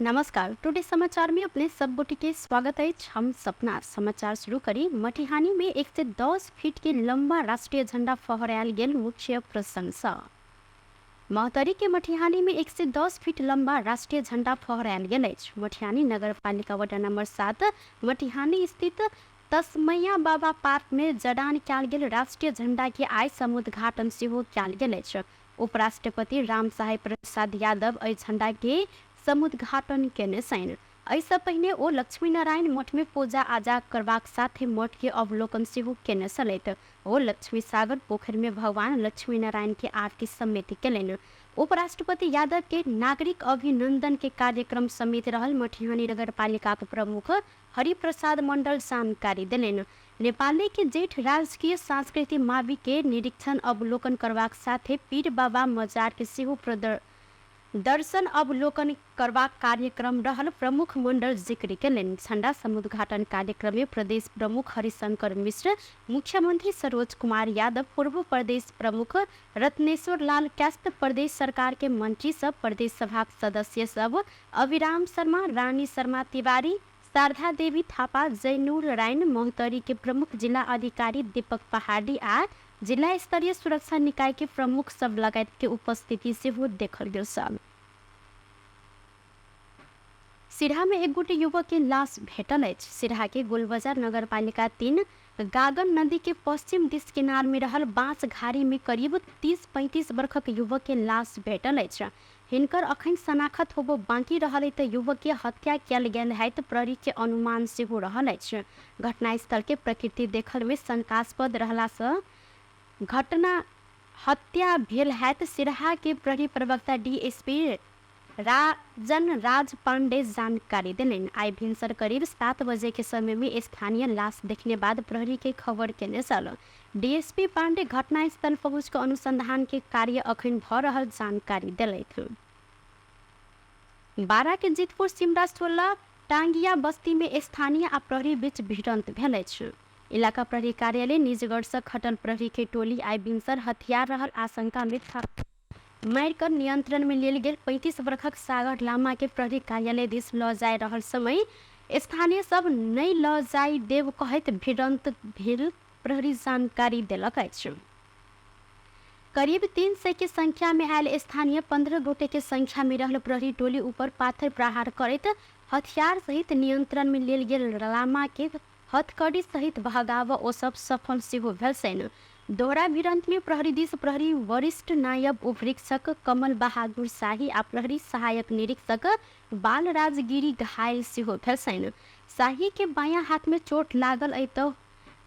नमस्कार। टुडे समाचार में अपने सब गोटी के स्वागत है। हम सपना समाचार शुरू करी। मटिहानी में 110 फीट के लंबा राष्ट्रीय झंडा फहरायल गेल मुख्य प्रशंसा। महतरी के मटिहानी में 110 फीट लंबा राष्ट्रीय झंडा फहरायल गेल अछि। मटिहानी नगर पालिका वडा नंबर 7 मटिहानी स्थित तस्मैया बाबा पार्क में जडान कयल गेल राष्ट्रीय झंडा के आइ समुद्घाटन सेहो कयल गेल अछि। उपराष्ट्रपति राम साहेब प्रसाद यादव एहि झंडा के समुद्घाटन केने छनि। एहिसँ पहिने ओ लक्ष्मी नारायण मठ में पूजा आजा करबाक साथे मठ के अवलोकन सेहो केने छलथि। ओ लक्ष्मी सागर पोखर में भगवान लक्ष्मी नारायण के आरती समेत केलनि। उपराष्ट्रपति यादव के नागरिक अभिनंदन के कार्यक्रम समेत रहल मटिहानी नगर पालिका के प्रमुख हरिप्रसाद मंडल जानकारी देलनि। नेपाली के जेठ राजकीय सांस्कृतिक मावि के निरीक्षण अवलोकन करबाक साथे पीर बाबा मजार के सेहो दर्शन अवलोकन करबाक कार्यक्रम रहल। प्रमुख मंडल जिक्र केलनि। झंडा समुद्घाटन कार्यक्रम में प्रदेश प्रमुख हरिशंकर मिश्र, मुख्यमंत्री सरोज कुमार यादव, पूर्व प्रदेश प्रमुख रत्नेश्वर लाल कास्त, प्रदेश सरकार के मंत्री सब, प्रदेश सभा सदस्य सब, अभिराम शर्मा, रानी शर्मा तिवारी, शारदा देवी थापा, जैनूर रायन, मोहतरी के प्रमुख जिला अधिकारी दीपक पहाड़ी आ जिला स्तरीय सुरक्षा निकाय के प्रमुख सब लगायत के उपस्थिति से हो देखल गेल। सिरहा में एक गोटे युवक के लाश भेटल अछि। सिरहा के गोलबाजार नगर पालिका 3 गागन नदी के पश्चिम दिश किनार में रहल बांस घारी में करीब 30-35 वर्षक युवक के लाश भेटल अछि। हिनकर अखन शनाखत होबो बाकी रहल त युवक के हत्या कयल गेल है तो प्रहरी के अनुमान से हो रहल अछि। घटनास्थल के प्रकृति देखल में शंकास्पद रहला से घटना हत्या भेल है। सिरहा के प्रहरी प्रवक्ता डीएसपी राजन राज पांडे जानकारी दिलेन। आई भिनसर करीब 7 बजे के समय में स्थानीय लाश देखने बाद प्रहरी के खबर केने चल। डीएसपी पांडे घटनास्थल पहुंच कर अनुसंधान के कार्य अखन भ रहल जानकारी दिलथि। बारा के जीतपुर सिमरा 16 टांगिया बस्ती में स्थानीय आ प्रहरी बीच भिड़ंत भेल अछि। इलाका प्रहरी कार्यालय निजगढ़ से खटल प्रहरी के टोली आई भिनसर हथियार रहल आशंका में मार कर नियंत्रण में लेल गेल 35 वर्षक सागर लामा के प्रहरी कार्यालय दिस ल जाय रहल समय स्थानीय सब नहीं ल जाय देव कहत भिड़ंत भेल प्रहरी जानकारी देलक अछि। करीब 300 के संख्या में आयल स्थानीय 15 गोटे के संख्या में रहल प्रहरी टोली ऊपर पाथर प्रहार करत हथियार सहित नियंत्रण में लेल गेल लामा के हथकड़ी सहित भगाव ओ सब सफल सेहो भेल छनि। दोहरा भिड़ंत में प्रहरी दिस प्रहरी वरिष्ठ नायब उपरीक्षक कमल बहादुर शाही आ प्रहरी सहायक निरीक्षक बालराज गिरी घायल सेहो भेल छनि। शाही के बायां हाथ में चोट लागल अइ तो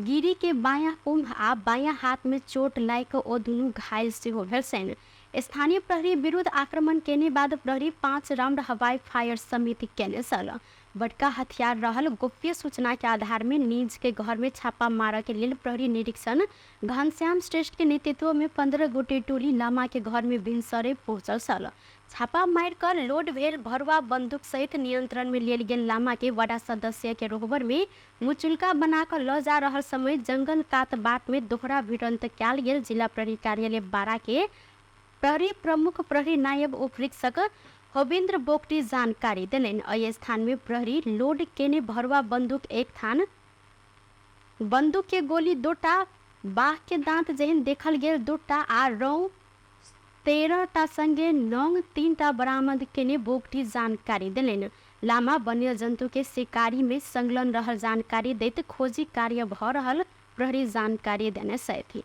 गिरी के बायां कुंभ आ बायां हाथ में चोट लाग ओ दुनू घायल सेहो भेल छनि। स्थानीय प्रहरी विरुद्ध आक्रमण केने बाद प्रहरी 5 राउंड हवाई फायर समिति केने चल। बड़का हथियार रहल गोप्य सूचना के आधार में निज के घर में छापा मार के लिए प्रहरी निरीक्षण घनश्याम श्रेष्ठ के नेतृत्व में 15 गोटे टोली लामा के घर में भिनसरे पहुंचल सल। छापा मार कर लोड भेल भरुआ बंदूक सहित नियंत्रण में लेल गेल लामा के वार्ड सदस्य के रोहबर में मुचुलका बनाकर ल जा रहल समय जंगल कात बाट में दोहरा भिड़ंत कयल गेल। जिला प्रहरी कार्यालय बारा के प्रहरी प्रमुख प्रहरी नायब उपरीक्षक होविंद्र बोक्टी जानकारी दिलेन। अय स्थान में प्रहरी लोड केने भरुआ बंदूक एक थान, बंदूक के गोली 2टा, बाघ के दांत जहन देखल गेल 2टा आ रौ 13टा संगे नौंग 3टा बरामद केने बोक्टी जानकारी दिलेन। लामा वन्य जंतु के शिकारी में संलग्न रहल जानकारी दैत खोजी कार्य भ रहल प्रहरी जानकारी देने साथी।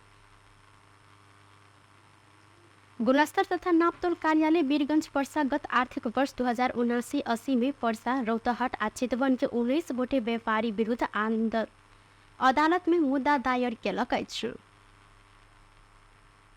गुलस्तर तथा नापतोल कार्यालय वीरगंज पर्सा गत आर्थिक वर्ष 2079-80 में पर्सा, रौतहट आ चितवन के 19 गोटे व्यापारी विरुद्ध अदालत में मुद्दा दायर केलक अछि।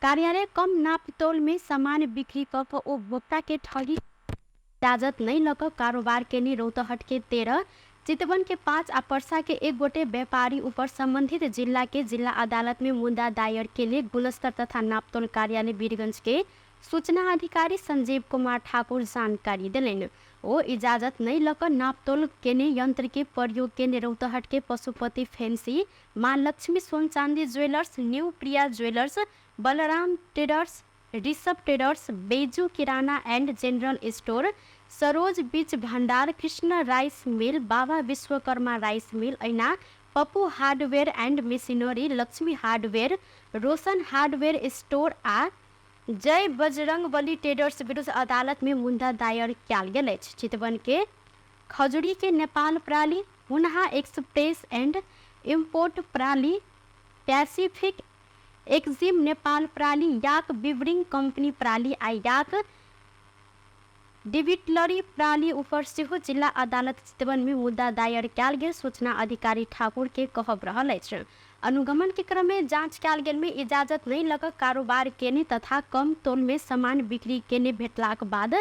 कार्यालय कम नापतोल में सामान बिक्री क उपभोक्ता के ठगी इजाजत नहीं लग कारोबार केने रौतहट के 13, चितवन के 5 आ पर्सा के 1 गोटे व्यापारी ऊपर संबंधित जिला के जिला अदालत में मुद्दा दायर के लिए गुलस्तर तथा नापतोल कार्यालय वीरगंज के सूचना अधिकारी संजीव कुमार ठाकुर जानकारी दिलेन। ओ इजाजत नहीं लकर नापतोल केने यंत्र के प्रयोग के रौतहट के पशुपति फैंसी, माँ लक्ष्मी सोन चांदी jewellers, new Priya jewellers, Balram traders, Rishabh traders, Beju किराना एंड जनरल स्टोर, सरोज बीज भंडार, Krishna rice mill, Baba Vishwakarma rice mill ऐना, Pappu hardware and machinery, Lakshmi hardware, Roshan hardware store आ जय बजरंग बली ट्रेडर्स विरुद्ध अदालत में मुद्दा दायर कयल गेल अछि। चितवन के खजुरी के नेपाल प्राली, हुनहा एक्सप्रेस एंड इम्पोर्ट प्राली, पैसिफिक एक्जिम नेपाल प्राली, याक बिवरिंग कंपनी प्राली आ याक डिबिटलरी प्राली ऊपर सेहो जिला अदालत चितवन में मुद्दा दायर कयल गेल। सूचना अधिकारी ठाकुर के कहब रहल अछि। अनुगमन के क्रम में जांच कयल गेल में इजाजत नहीं लग कारोबार केने तथा कम तोल में सामान बिक्री केने भेटलाक बाद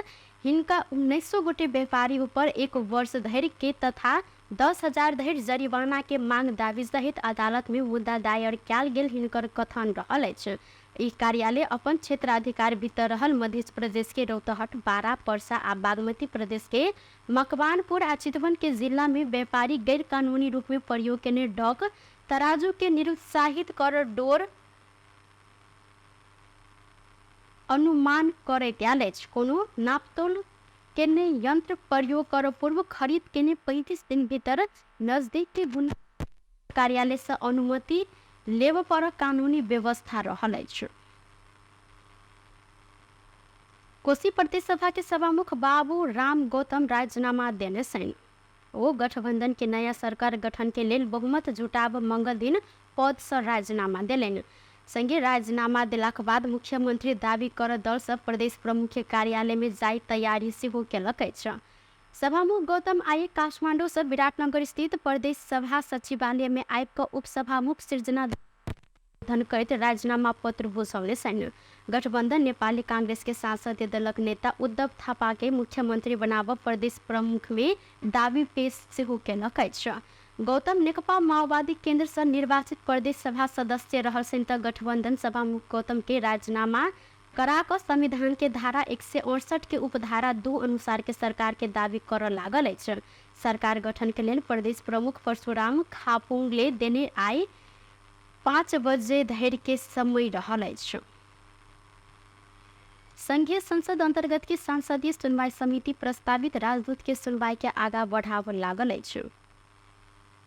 हिनका 1900 गोटे व्यापारी ऊपर 1 वर्ष धरि के तथा 10,000 धरि जरिवाना के मांग दावी सहित अदालत में मुद्दा दायर कयल गेल हिनकर कथन रहल अछि। ई कार्यालय अपन क्षेत्राधिकार भीतर रहल मध्य प्रदेश के रौतहट, बारा, परसा आ बागमती प्रदेश के मकवानपुर आ चितवन के जिला में व्यापारी गैर कानूनी रूप में प्रयोग केने डॉक तराजू के निरुत्साहित कर डोर अनुमान करैत आयल अछि। कोनो नापतोल केने यंत्र प्रयोग कर पूर्व खरीद केने 35 दिन भीतर नजदीक के गुना कार्यालय से अनुमति लेब पर कानूनी व्यवस्था रहल अछि। कोशी प्रदेश सभा के सभामुख बाबू राम गौतम राजीनामा देने छनि। ओ गठबंधन के नया सरकार गठन के लेल बहुमत जुटाब मंगल दिन पद से राजीनामा देलनि। संगे राजीनामा देलाक बाद मुख्यमंत्री दावी कर दल सब प्रदेश प्रमुख के कार्यालय में जाय तैयारी सेहो केलक अछि। सभामुख गौतम आइ काठमांडू से विराटनगर स्थित प्रदेश सभा सचिवालय में आबि कऽ उपसभामुख सृजना धनकैत राजीनामा पत्र बुझौले छनि। गठबंधन नेपाली कांग्रेस के सांसदीय दलक नेता उद्धव थापा के मुख्यमंत्री बनाबऽ प्रदेश प्रमुख में दावी पेश सेहो केलक अछि। गौतम नेकपा माओवादी केंद्र से निर्वाचित प्रदेश सभा सदस्य रहल छनि तऽ गठबंधन सभामुख गौतम के राजीनामा करा कर संविधान के धारा 168 के उपधारा 2 अनुसार के सरकार के दावी कर लागल अछि। सरकार गठन के लेल प्रदेश प्रमुख परशुराम खापुंगले देने आइ 5 बजे धरि के समय रहल अछि। संघीय संसद अंतर्गत की संसदीय सुनवाई समिति प्रस्तावित राजदूत के सुनवाई के आगा बढ़ाव लागल अछि।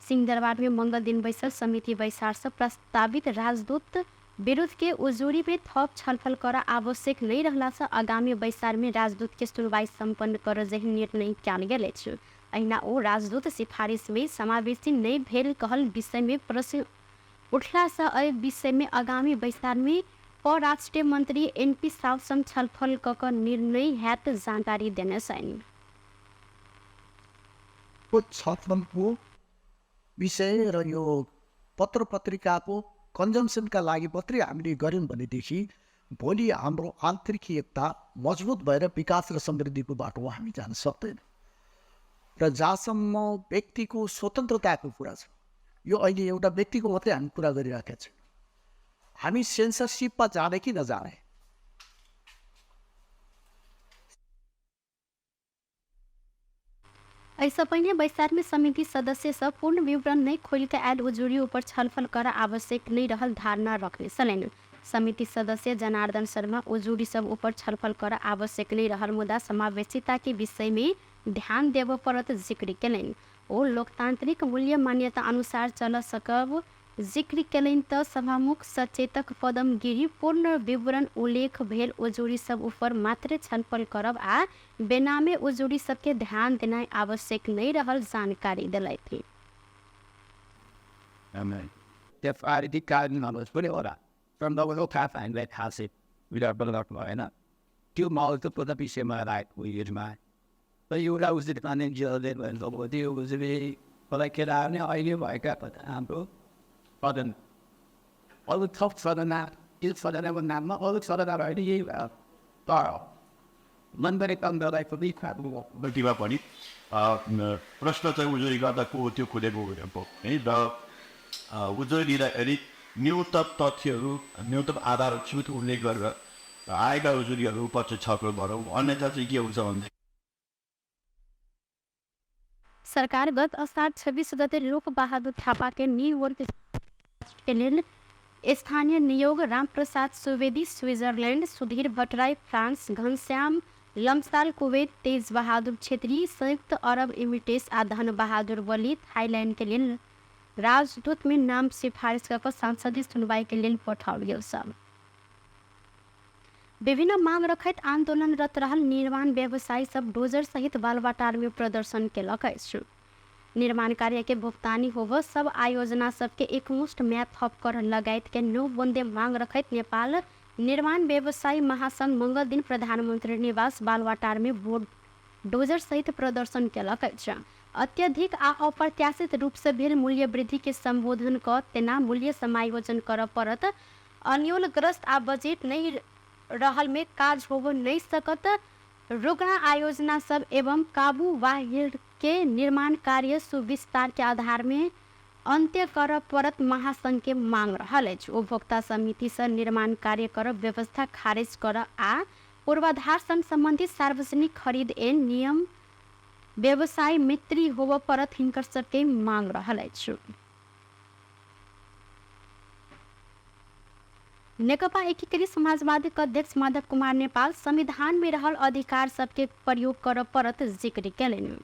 सिंहदरबार में मंगल दिन बैसल समिति बैसार से प्रस्तावित राजदूत विरुद्ध के उजूरी में थप छलफल कर आवश्यक नहीं रहला से आगामी बैसार में राजदूत के सुनवाई संपन्न कर जहि निर्णय कयल गेल अछि। अहिना ओ राजदूत सिफारिश में समावेशी नहीं भेल कहल विषय में प्रश्न उठला से एहि विषय में आगामी बैसार में परराष्ट्र मंत्री एनपी साव संग छलफल क के निर्णय हैत जानकारी देने छन्। छलफलको विषय र यो पत्र पत्रिकाको कन्जम्सनका लागि मात्रै हामीले गऱ्यौँ भनेदेखि भोलि हाम्रो आन्तरिक एकता मजबुत भएर विकास र समृद्धिको बाटोमा हामी जान सक्दैन। र जहाँसम्म व्यक्तिको स्वतन्त्रताको कुरा छ, यो अहिले एउटा व्यक्तिको मात्रै हामी कुरा गरिरहेका छौँ। हामी सेन्सरसिपमा जाने कि नजाने, ऐसा पहले बैसार में समिति सदस्य सब पूर्ण विवरण नहीं खोल के आयल उजूरी ऊपर छलफल कर आवश्यक नहीं रहल धारणा रखने छलनि। समिति सदस्य जनार्दन शर्मा उजूरी सब ऊपर छलफल कर आवश्यक नहीं रहल मुद्दा समावेशिता के विषय में ध्यान देव परत जिक्र केलनि। ओ लोकतांत्रिक मूल्य मान्यता अनुसार चल सकब जिक्र केलनि त सभामुख सचेतक पदम गिरी पूर्ण विवरण उल्लेख भेल उजूरी सब ऊपर मात्र छलफल करब आ बेनामे उजूरी सबके ध्यान देना आवश्यक नहीं रहल जानकारी दिलथि। प्रश्न चाहिँ उजुरी गर्दाको त्यो खुलेको है र उजुरीलाई न्यूनतम तथ्यहरू न्यूनतम आधारभूत उल्लेख गरेर आएका उजुरीहरू पछि छलफल गरौँ, अन्यथा चाहिँ के हुन्छ भन्दा सरकार गत असार 26 गते लोक बहादुर थापा के न्यूयॉर्क के लेल स्थानीय नियोग Ramprasad Subedi Switzerland, Sudhir Bhattarai France, Ghanshyam Lamsal Kuwait, Tej Bahadur Chhetri संयुक्त अरब इमिरेट्स आ धन बहादुर वली थाईलैंड के लिए राजदूत में नाम सिफारिश कर संसदीय सुनवाई के लिए पठाओल गेल सब। विभिन्न मांग रखैत आंदोलनरत रहल निर्माण व्यवसायी सब डोजर सहित बालवाटार में प्रदर्शन केलक अछि। निर्माण कार्य के भुगतानी होव सब आयोजना सबके एकमुष्ट मैप थप कर लगायत के नोटबंदी मांग रखैत नेपाल निर्माण व्यवसायी महासंघ मंगल दिन प्रधानमंत्री निवास बालवाटार में डोजर सहित प्रदर्शन केलक अछि। अत्यधिक आ अप्रत्याशित रूप से भेल मूल्य वृद्धि के संबोधन क तेना मूल्य समायोजन कर पड़त, अन्योलग्रस्त आ बजट नहीं रहल में काज हो नहीं सकत, रुग्ण आयोजना सब एवं काबू वाहिर के निर्माण कार्य सुविस्तार के आधार में अंत्य कर पड़त महासंघ के मांग रहल अछि। उपभोक्ता समिति से निर्माण कार्य कर व्यवस्था खारिज कर आ पूर्वाधार संग संबंधित सार्वजनिक खरीद एन नियम व्यवसाय मित्री होव परत हिनकर सबके मांग रहल अछि। नेकपा एकीकृत समाजवादी के अध्यक्ष माधव कुमार नेपाल संविधान में रहल अधिकार सबके प्रयोग कर परत जिक्र केलनि।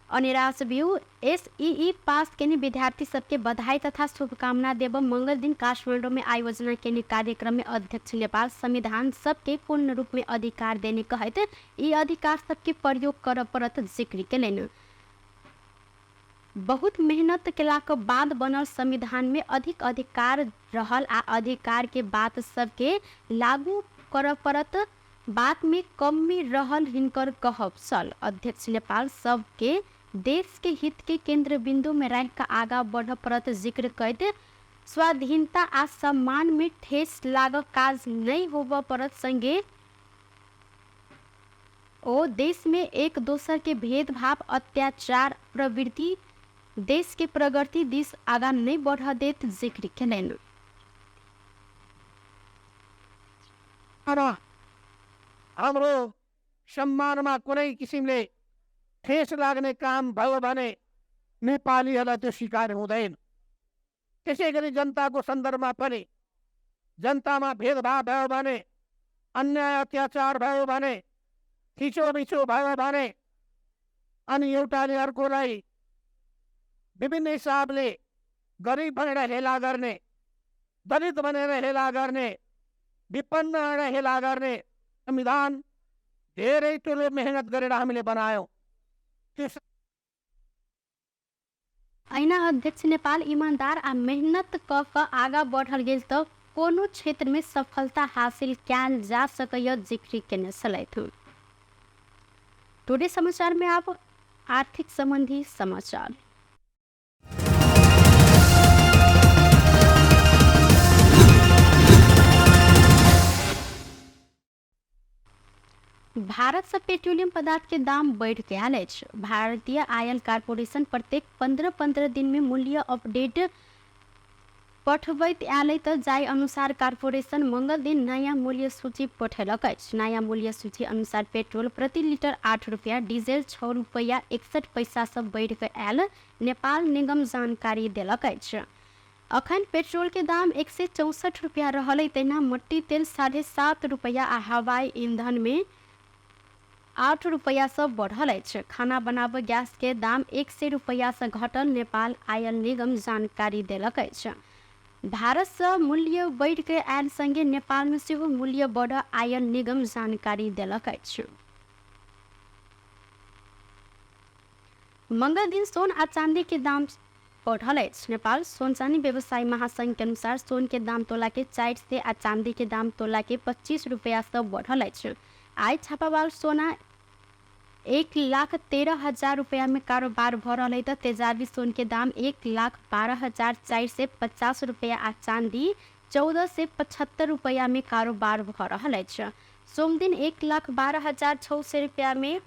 अनिराश व्यू एसईई पास केने विद्यार्थी सबके बधाई तथा शुभकामना देव मंगल दिन काठमांडू में आयोजना केने कार्यक्रम में अध्यक्ष नेपाल संविधान सबके पूर्ण रूप में अधिकार देने कहत ई अधिकार सबके प्रयोग कर परत जिक्र केलनि। बहुत मेहनत केला के बाद बनल संविधान में अधिक अधिकार रहल आ अधिकार के बात सबके लागू कर परत बात में कमी रहल हिनकर कहब सल। अध्यक्ष नेपाल सबके देश के हित के केंद्र बिंदु में रह कर आगा बढ़ परत जिक्र करते स्वाधीनता आ सम्मान में ठेस लाग काज नहीं होब परत संगे ओ देश में एक दोसर के भेदभाव अत्याचार प्रवृत्ति देश के प्रगति दिस आगा नहीं बढ़ देत जिक्र केलनि। हाम्रो सम्मानमा कुनै किसिमले ठेस लाग्ने काम भयो भने नेपालीहरूलाई त्यो स्वीकार हुँदैन। त्यसै गरी जनताको सन्दर्भमा पनि जनतामा भेदभाव भयो भने, अन्याय अत्याचार भयो भने, थिचोमिचो भयो भने अनि एउटाले अर्कोलाई विभिन्न हिसाबले गरिब भनेर हेला गर्ने, दलित भनेर हेला गर्ने, विपन्न भनेर हेला गर्ने संविधान धेरै ठुलो मेहनत गरेर हामीले बनायौं। ऐना अध्यक्ष नेपाल ईमानदार आ मेहनत क आगा बढ़ल गेल तो कोनो क्षेत्र में सफलता हासिल कैल जा सकय जिक्र केने छलैथ। टुडे समाचार में आप आर्थिक संबंधी समाचार। भारत से पेट्रोलियम पदार्थ के दाम बढ़ गया है। भारतीय आयल कारपोरेशन प्रत्येक 15-15 दिन में मूल्य अपडेट पठबैत आयल तो जाय अनुसार कारपोरेशन मंगल दिन नया मूल्य सूची पठेलक। नया मूल्य सूची अनुसार पेट्रोल प्रति लीटर 8 रुपया, डीजल 6 रुपया 61 पैसा से बढ़ के आयल नेपाल निगम जानकारी देलक। अखन पेट्रोल के दाम 164 रुपया रहल, तेना मट्टी तेल 7.5 रुपया आ हवाई ईंधन में 8 रुपया से बढ़ल है। खाना बनाब गैस के दाम 100 रुपया से घटल नेपाल आयल निगम जानकारी देलक है। भारत से मूल्य बढ़ के आयल संगे नेपाल में सेहो मूल्य बढ़ आयल निगम जानकारी देलक है। मंगल दिन सोन आ चांदी के दाम बढ़ल है। नेपाल सोन चांदी व्यवसायी महासंघ के अनुसार सोन के दाम तोला के 4 से आ चांदी के दाम तोला के 25 रुपया से बढ़ल है। आज छापावाल सोना 1,13,000 रुपया में कारोबार भ रहा है तो तेजाबी सोन के दाम 1,12,400 से 50 रुपया आ चांदी 14 से 75 रुपया में कारोबार भ रहा है। सोम दिन 1,12,600 रुपया में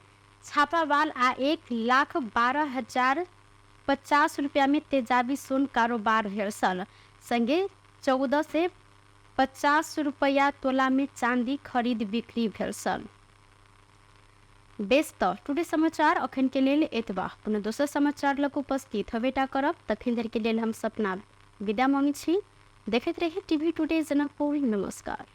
छापावाल आ 1,12,050 रुपया में तेजाबी सोन कारोबार भेल संगे 14 से 50 रुपया तोला में चांदी खरीद बिक्री भेल। बेस तो टुडे समाचार अखन के लिए एतबा। पुनः दोसर समाचार लग उपस्थित हवेटा करब तखन धरि के लेल हम सपना विदा मांगी छी। देखते रहिए टीवी टुडे जनकपुर। नमस्कार।